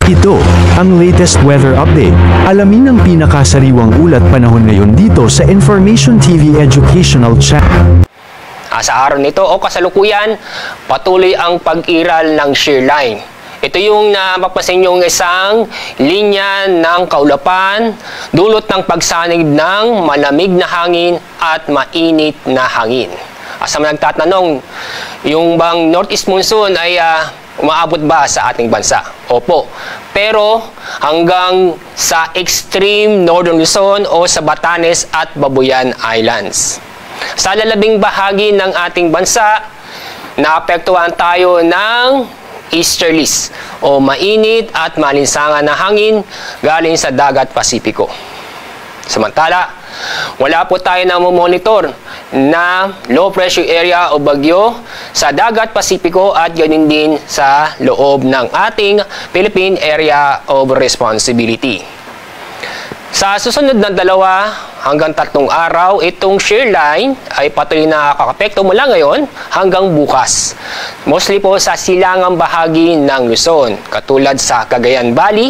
Ito, ang latest weather update. Alamin ang pinakasariwang ulat panahon ngayon dito sa Information TV Educational Channel. Sa araw nito o kasalukuyan, patuloy ang pag-iral ng shear line. Ito yung napapansin yung isang linya ng kaulapan, dulot ng pagsanig ng malamig na hangin at mainit na hangin. Sa mga nagtatanong, yung bang northeast monsoon ay umaabot ba sa ating bansa? Opo. Pero hanggang sa extreme northern Luzon o sa Batanes at Babuyan Islands. Sa lalabing bahagi ng ating bansa, naapektuhan tayo ng easterlies o mainit at malinsangan na hangin galing sa dagat Pasipiko. Samantala, wala po tayo na monitor na low pressure area o bagyo sa dagat Pasipiko at ganoon din sa loob ng ating Philippine Area of Responsibility. Sa susunod na 2 hanggang 3 araw, itong shear line ay patuloy na nakakapekto mula ngayon hanggang bukas. Mostly po sa silangang bahagi ng Luzon, katulad sa Cagayan Valley,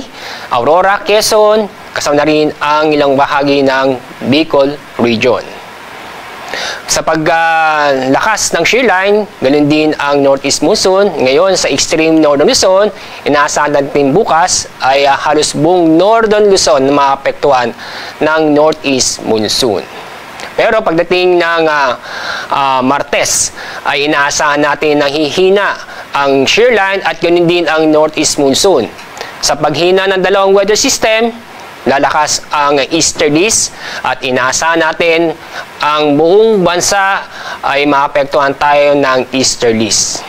Aurora, Quezon, kasama na rin ang ilang bahagi ng Bicol Region. Sa paglakas ng shear line, ganun din ang northeast monsoon. Ngayon sa extreme northern Luzon, inaasahan natin bukas ay halos buong northern Luzon na maapektuhan ng northeast monsoon. Pero pagdating ng Martes, ay inaasahan natin na hihina ang shear line at ganun din ang northeast monsoon. Sa paghina ng dalawang weather system, lalakas ang easterlies at inaasahan natin ang buong bansa ay maapektuhan tayo ng easterlies.